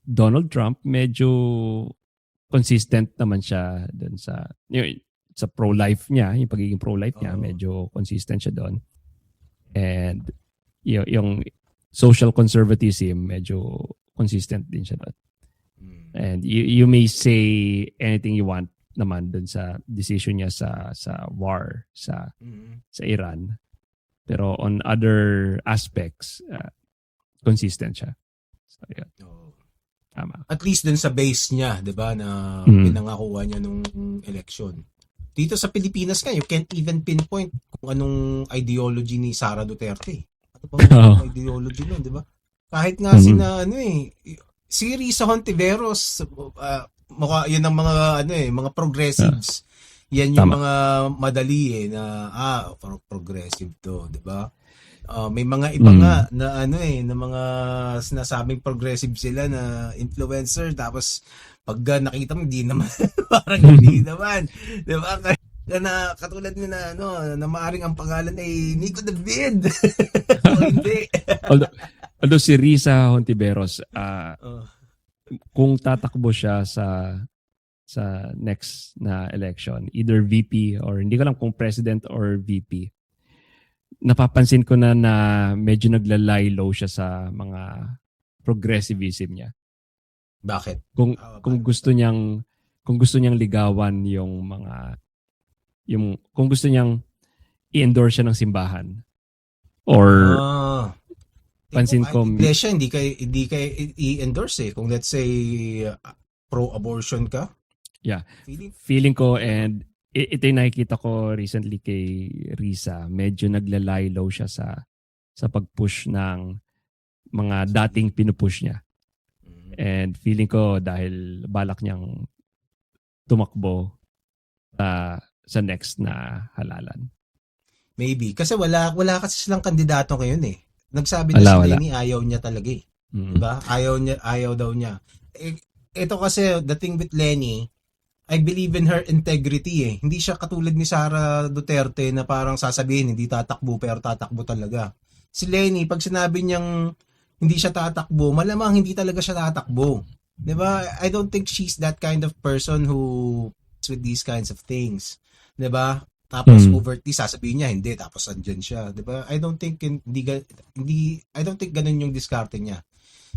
B: Donald Trump, medyo consistent naman siya dun sa pro-life niya, yung pagiging pro-life niya, medyo consistent siya doon. And yung social conservatism, medyo consistent din siya doon. And you may say anything you want naman dun sa decision niya sa war sa Iran. Pero on other aspects, consistent siya. So, yun. Tama.
A: At least dun sa base niya, 'di ba, na pinangakuha niya nung election. Dito sa Pilipinas nga, you can't even pinpoint kung anong ideology ni Sara Duterte. Ano ba ang ideology nun, 'di ba? Kahit nga si Risa Hontiveros, yun ang mga mga progressives. Yan yung mga madali na progressive to, 'di ba? May mga iba nga na na mga sinasabing progressive sila na influencer, tapos pag nakita mo hindi naman parang hindi naman, 'di ba? Na katulad na na maaring ang pangalan ay Nico David. Hindi.
B: although si Risa Hontiveros, kung tatakbo siya sa next na election, either VP or hindi ko lang kung president or VP, napapansin ko na medyo naglalay low siya sa mga progressivism niya.
A: Bakit?
B: Kung gusto niyang ligawan kung gusto niyang i-endorse siya ng simbahan, or pansin ko
A: iglesia, hindi kay i-endorse kung let's say pro-abortion ka.
B: Yeah. Feeling ko, and ito yung nakikita ko recently kay Risa, medyo naglalay low siya sa pag-push ng mga dating pinupush niya. And feeling ko dahil balak niyang tumakbo sa next na halalan.
A: Maybe. Kasi wala kasi silang kandidato ngayon Nagsabi na si Lenny, ayaw niya talaga Diba? Ayaw daw niya. Ito kasi, the thing with Lenny, I believe in her integrity Hindi siya katulad ni Sara Duterte na parang sasabihin hindi tatakbo pero tatakbo talaga. Si Lenny, pag sinabi niyang hindi siya tatakbo, malamang hindi talaga siya tatakbo. 'Di ba? I don't think she's that kind of person who with these kinds of things. 'Di ba? Tapos overtly sasabihin niya hindi, tapos andyan siya, 'di ba? I don't think ganun yung diskarte niya.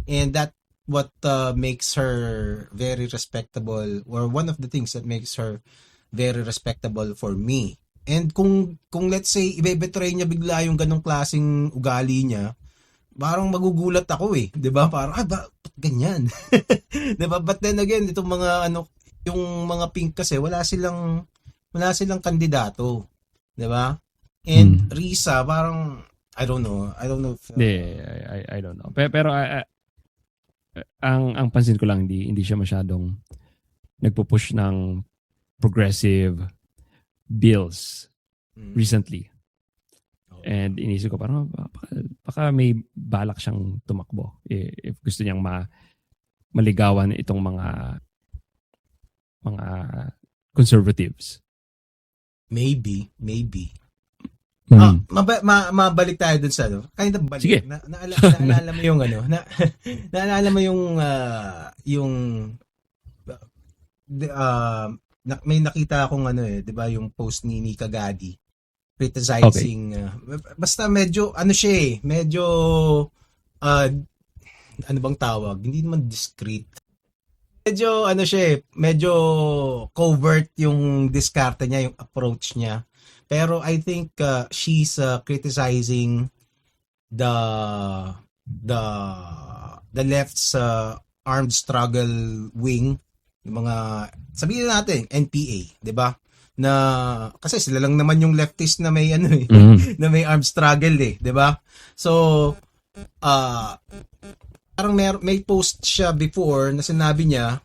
A: And that what makes her very respectable, or one of the things that makes her very respectable for me. And kung let's say ibebetray niya bigla yung ganong klaseng ugali niya, parang magugulat ako 'di ba? Parang ba't ganyan? 'Di ba? But then again, itong mga yung mga Pink kasi wala silang kandidato, 'di ba? And Risa parang I don't know if
B: I don't know. Pero ang pansin ko lang, hindi siya masyadong nagpo-push ng progressive bills recently. And inisip ko parang baka may balak siyang tumakbo if gusto niyang maligawan itong mga conservatives.
A: Maybe. Mabalik tayo dun sa kind of balik.
B: Sige.
A: Naalala mo yung naalala mo may nakita akong 'di ba, yung post ni Nika Gadi criticizing basta medyo siya medyo ano bang tawag, hindi naman discreet, medyo siya medyo covert yung diskarte niya, yung approach niya. Pero I think she's criticizing the left's armed struggle wing, yung mga sabihin natin NPA, 'di ba? Na kasi sila lang naman yung leftist na may na may armed struggle 'di ba? So parang may post siya before na sinabi niya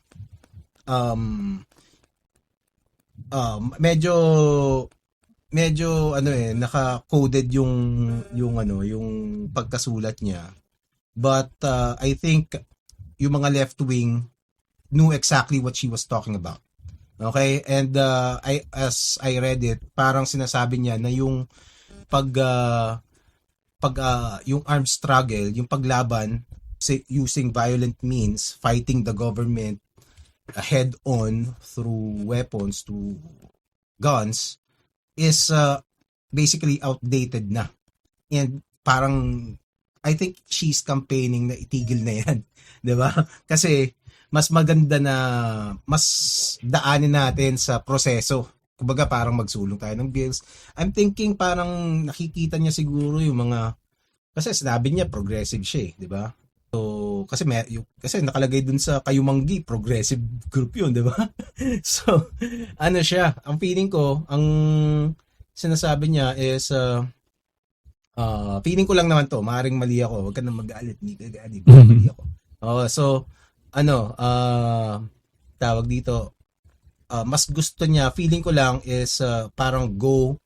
A: medyo naka-coded yung pagkasulat niya. But I think yung mga left wing knew exactly what she was talking about. Okay? And as I read it, parang sinasabi niya na yung yung armed struggle, yung paglaban using violent means, fighting the government head on through weapons, through guns, is basically outdated na. And parang I think she's campaigning na itigil na yan. 'Di ba? Kasi mas maganda na mas daanin natin sa proseso. Kumbaga parang magsulong tayo ng bills. I'm thinking parang nakikita niya siguro yung mga, kasi sinabi niya progressive siya 'di ba? So kasi nakalagay dun sa Kayumanggi, progressive group 'yun, 'di ba? So siya, ang feeling ko, ang sinasabi niya is feeling ko lang naman to, maaaring mali ako, wag ka na mag-aalit, mali ako. So tawag dito, mas gusto niya, feeling ko lang is parang go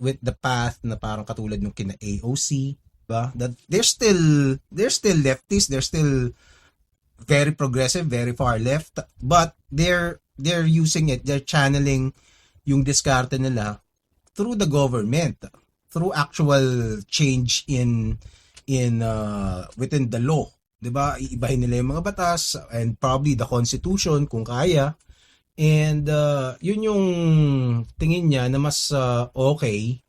A: with the path na parang katulad ng kina AOC, ba? That they're still leftists, they're still very progressive, very far left, but they're using it, they're channeling yung diskarte nila through the government, through actual change in within the law, 'di ba? Iibahin nila yung mga batas and probably the constitution kung kaya. And yun yung tingin niya na mas okay.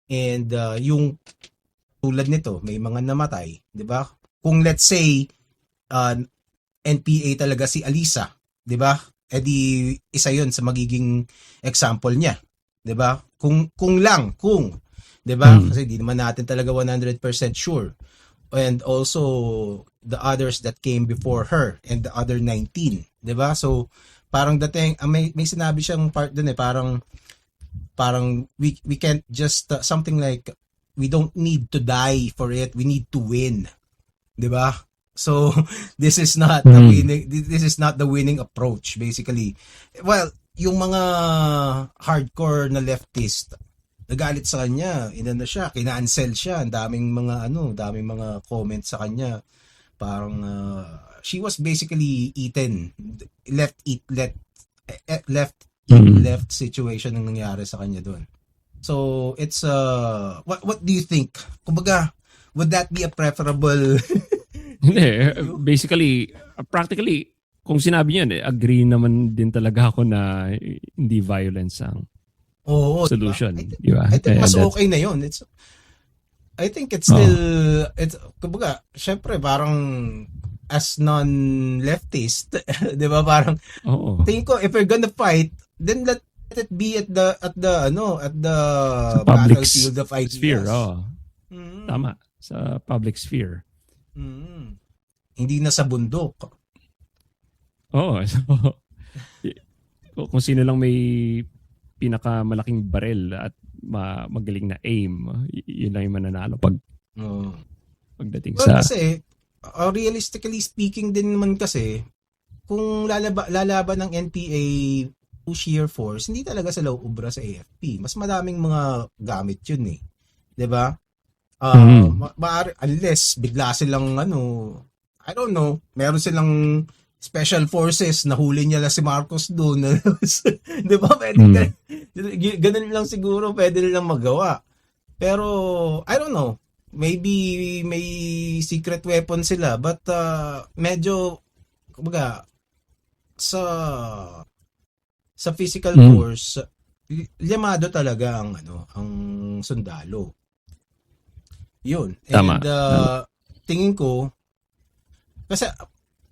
A: And yung tulad nito, may mga namatay, 'di ba? Kung let's say NPA talaga si Alisa, 'di ba? Edi isa 'yun sa magiging example niya, 'di ba? Kung 'di ba? Kasi di naman natin talaga 100% sure. And also the others that came before her and the other 19, 'di ba? So parang dating may sinabi siyang part doon parang we can't just something like we don't need to die for it, we need to win, 'di ba? So this is not the winning approach basically. Well, yung mga hardcore na leftist nagalit sa kanya, siya, kina-cancel siya, daming mga comments sa kanya. Parang she was basically eaten, left situation ang nangyari sa kanya doon. So it's what do you think? Kumbaga, would that be a preferable
B: Hindi, basically, practically, kung sinabi niyan, agree naman din talaga ako na hindi violence ang
A: Oo, di ba?
B: solution, di ba?
A: I think mas
B: That's,
A: okay na yun. I think it's still, kumbaga, syempre parang as non-leftist, di ba, parang,
B: oo.
A: tingin ko, if we're gonna fight, then let it be at the
B: Sa public
A: battlefield of
B: sphere,
A: ideas.
B: oh.
A: Mm.
B: Tama. Sa public sphere.
A: Mm. Hindi na sa bundok.
B: Oo. So, kung sino lang may pinakamalaking barel at magaling na aim, yun lang yung mananalo pagdating
A: Well,
B: sa...
A: kasi, realistically speaking din naman kasi, kung lalaban ng NPA to sheer force, hindi talaga sila uubra sa AFP. Mas maraming mga gamit yun eh. 'Di ba? Unless bigla silang I don't know, meron silang special forces, nahuli niya lang si Marcos doon. 'Di ba? Pwede ganun lang siguro pwede nilang magawa. Pero I don't know, maybe may secret weapon sila, but medyo kumbaga sa physical force, llamado talaga ang sundalo. Yun.
B: Tama.
A: And tingin ko kasi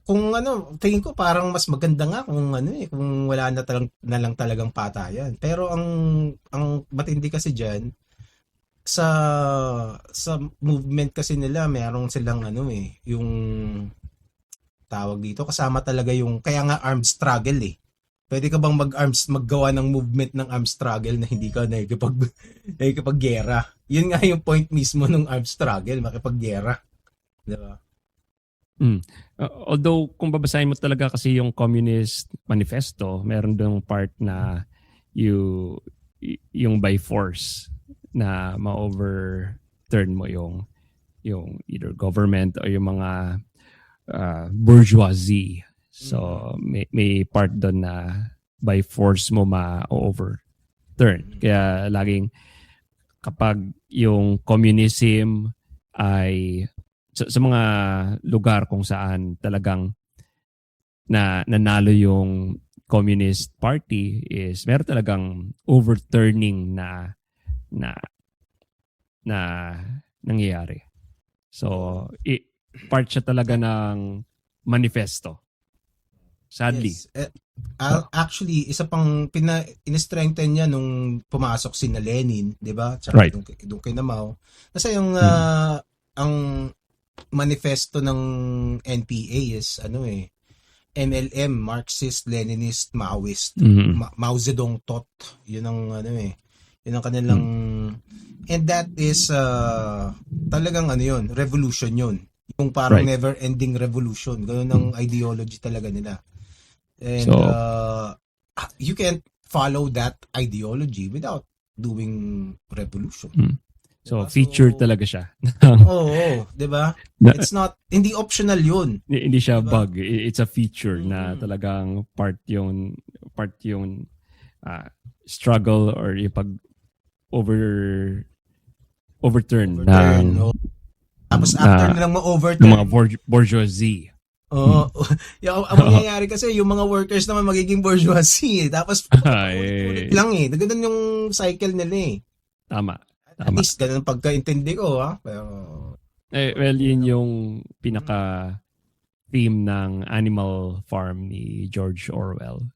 A: kung tingin ko parang mas maganda nga kung wala na lang talagang patayan. Pero ang matindi kasi diyan sa movement kasi nila, merong silang yung tawag dito, kasama talaga yung kaya nga armed struggle eh. Pwede ka bang maggawa ng movement ng armed struggle na hindi ka nakikipaggera? Yun nga yung point mismo ng armed struggle, makipaggera. Diba?
B: Although kung babasahin mo talaga kasi yung Communist Manifesto, meron dong part na yung by force na ma-overturn mo yung either government o yung mga bourgeoisie. So may part doon na by force mo ma-overturn. Kaya laging kapag yung communism ay sa mga lugar kung saan talagang nanalo yung Communist Party is meron talagang overturning na nangyayari. So, part siya talaga ng manifesto. Sadly.
A: Yes. Actually, isa pang in-strengthen niya nung pumasok si na Lenin, 'di ba? Tsaka
B: Right.
A: doon kay Mao. Kasi yung ang manifesto ng NPA is MLM, Marxist, Leninist, Maoist. Mao Zedong Tot. Yun ang yun ang kanilang and that is talagang revolution yun. Yung parang
B: Right.
A: never-ending revolution. Ganun ang ideology talaga nila. And
B: So,
A: you can't follow that ideology without doing revolution.
B: So,
A: Diba?
B: feature talaga siya.
A: Oo, 'di ba? It's not, hindi optional 'yun.
B: Hindi siya
A: Diba?
B: bug. It's a feature na talagang part yung struggle or yung overturn ng
A: tapos after nilang
B: ng
A: ma-overturn
B: mga bourgeoisie.
A: yung mangyayari kasi yung mga workers naman magiging bourgeoisie tapos ulit lang ganun yung cycle nila
B: Tama.
A: At least ganun pagkaintindi ko Pero
B: well, yun yung pinaka theme ng Animal Farm ni George Orwell.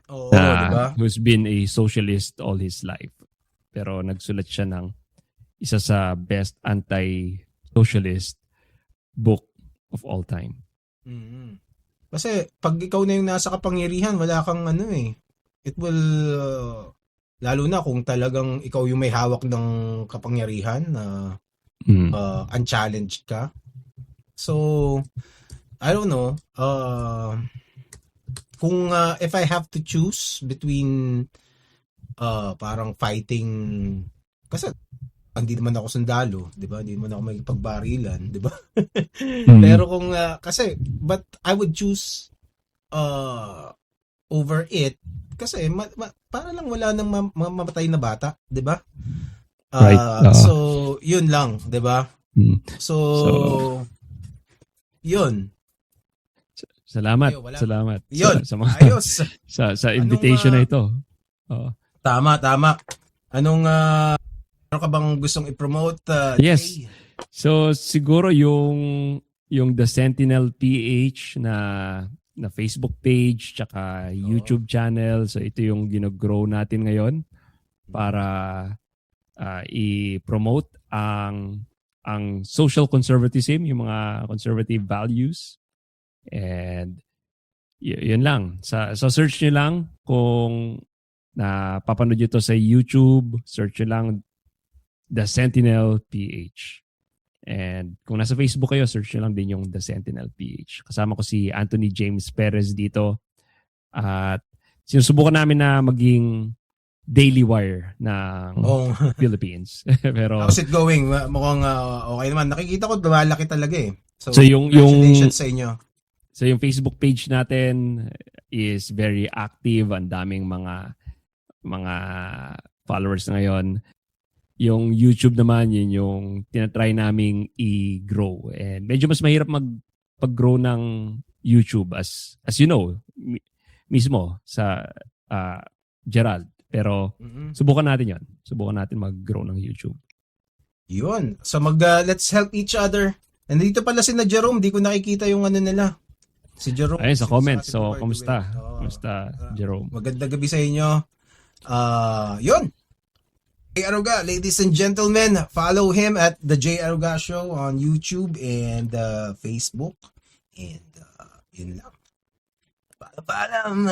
A: diba?
B: Who's been a socialist all his life. Pero nagsulat siya ng isa sa best anti-socialist book of all time.
A: Kasi pag ikaw na yung nasa kapangyarihan, wala kang it will lalo na kung talagang ikaw yung may hawak ng kapangyarihan na unchallenged ka. So I don't know, kung if I have to choose between parang fighting, kasi hindi naman ako sundalo, 'di ba? Hindi naman ako magpagbarilan, 'di ba? Pero kung kasi but I would choose over it kasi para lang wala nang mamatay na bata, 'di ba?
B: Right.
A: So, yun lang, 'di ba? So, yun.
B: Salamat.
A: Wala.
B: Salamat.
A: Yun.
B: Sa mga,
A: ayos.
B: sa invitation na ito.
A: Tama, tama. Anong ano ka bang gustong i-promote?
B: Yes.
A: Jay?
B: So siguro yung The Sentinel PH na Facebook page tsaka YouTube channel. So ito yung gino-grow natin ngayon para i-promote ang social conservatism, yung mga conservative values. And yun lang. Sa search nyo lang kung napapanood nyo to sa YouTube, search nyo lang The Sentinel PH. And kung nasa Facebook kayo, search nyo lang din yung The Sentinel PH. Kasama ko si Anthony James Perez dito. At sinusubukan namin na maging daily wire ng Philippines. Pero
A: how's it going? Mukhang okay naman. Nakikita ko lumalaki talaga eh.
B: So yung
A: congratulations sa inyo.
B: So yung Facebook page natin is very active. Ang daming mga followers na ngayon. Yung YouTube naman, yun yung tinatry naming i-grow. And medyo mas mahirap pag-grow ng YouTube as you know, mismo sa Gerald. Pero subukan natin yon. Subukan natin mag-grow ng YouTube.
A: Yun. So let's help each other. And dito pala si na Jerome, di ko nakikita yung ano nila. Si Jerome.
B: Ayun, sa comments. So, kumusta? Kumusta, Jerome?
A: Magandang gabi sa inyo. Yun. Jay Aruga, ladies and gentlemen, follow him at The Jay Aruga Show on YouTube and Facebook. And yun lang. Paalam.